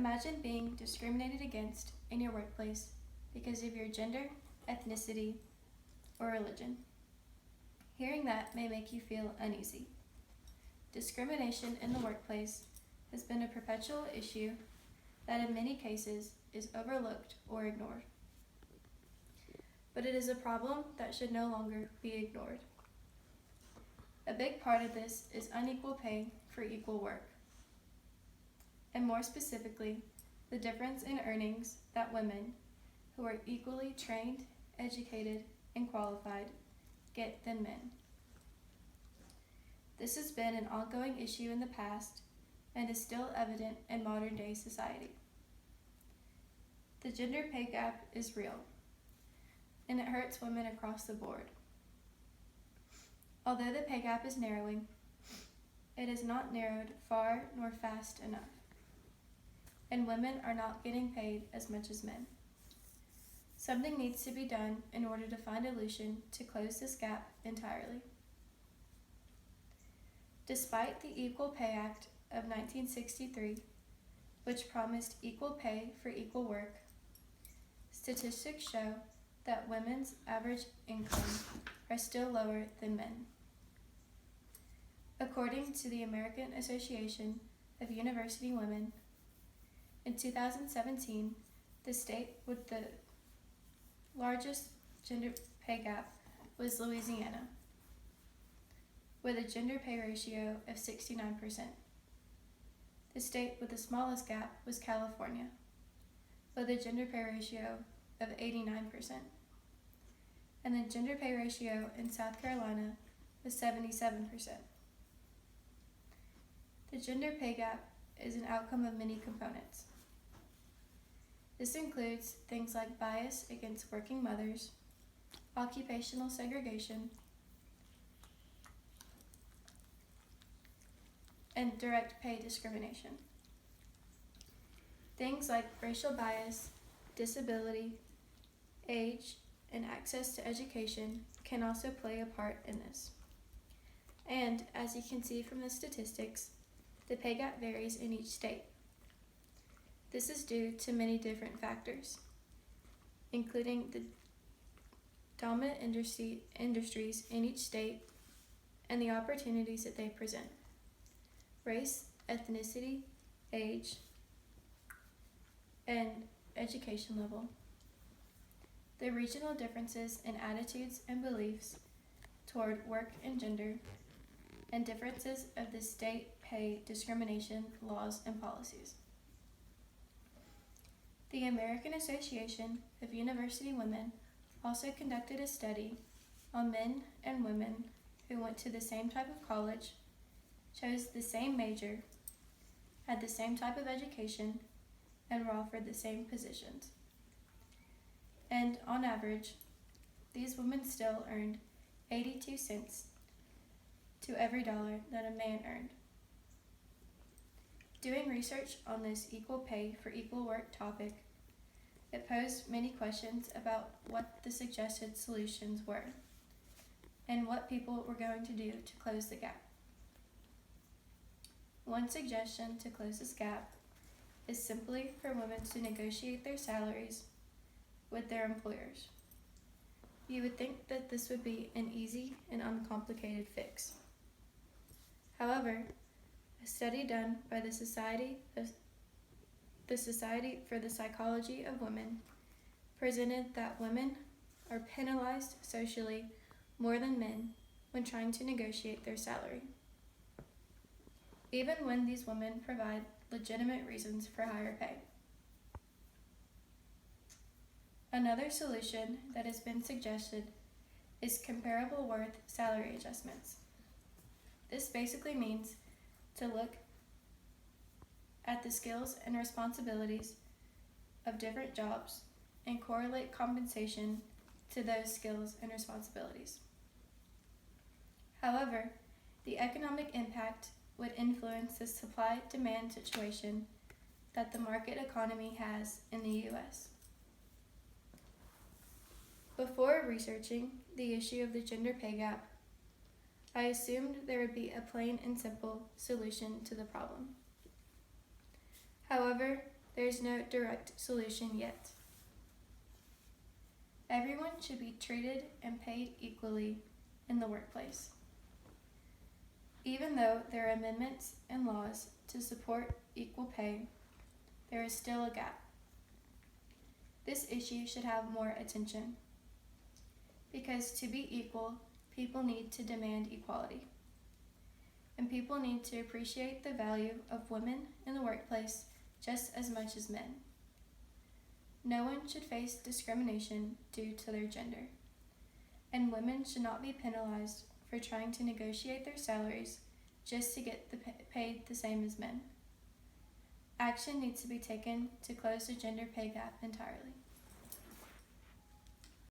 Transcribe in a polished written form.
Imagine being discriminated against in your workplace because of your gender, ethnicity, or religion. Hearing that may make you feel uneasy. Discrimination in the workplace has been a perpetual issue that in many cases is overlooked or ignored. But it is a problem that should no longer be ignored. A big part of this is unequal pay for equal work, and more specifically, the difference in earnings that women, who are equally trained, educated, and qualified, get than men. This has been an ongoing issue in the past and is still evident in modern day society. The gender pay gap is real, and it hurts women across the board. Although the pay gap is narrowing, it is not narrowed far nor fast enough, and women are not getting paid as much as men. Something needs to be done in order to find a solution to close this gap entirely. Despite the Equal Pay Act of 1963, which promised equal pay for equal work, statistics show that women's average incomes are still lower than men. According to the American Association of University Women, in 2017, the state with the largest gender pay gap was Louisiana, with a gender pay ratio of 69%. The state with the smallest gap was California, with a gender pay ratio of 89%. And the gender pay ratio in South Carolina was 77%. The gender pay gap is an outcome of many components. This includes things like bias against working mothers, occupational segregation, and direct pay discrimination. Things like racial bias, disability, age, and access to education can also play a part in this. And as you can see from the statistics, the pay gap varies in each state. This is due to many different factors, including the dominant industries in each state and the opportunities that they present, race, ethnicity, age, and education level. The regional differences in attitudes and beliefs toward work and gender, and differences of the state pay discrimination laws and policies. The American Association of University Women also conducted a study on men and women who went to the same type of college, chose the same major, had the same type of education, and were offered the same positions. And on average, these women still earned 82 cents to every dollar that a man earned. Doing research on this equal pay for equal work topic, it posed many questions about what the suggested solutions were and what people were going to do to close the gap. One suggestion to close this gap is simply for women to negotiate their salaries with their employers. You would think that this would be an easy and uncomplicated fix. However, a study done by the Society for the Psychology of Women presented that women are penalized socially more than men when trying to negotiate their salary, even when these women provide legitimate reasons for higher pay. Another solution that has been suggested is comparable worth salary adjustments. This basically means to look at the skills and responsibilities of different jobs and correlate compensation to those skills and responsibilities. However, the economic impact would influence the supply-demand situation that the market economy has in the U.S. Before researching the issue of the gender pay gap, I assumed there would be a plain and simple solution to the problem. However, there is no direct solution yet. Everyone should be treated and paid equally in the workplace. Even though there are amendments and laws to support equal pay, there is still a gap. This issue should have more attention, because to be equal, people need to demand equality, and people need to appreciate the value of women in the workplace just as much as men. No one should face discrimination due to their gender, and women should not be penalized for trying to negotiate their salaries just to get paid the same as men. Action needs to be taken to close the gender pay gap entirely.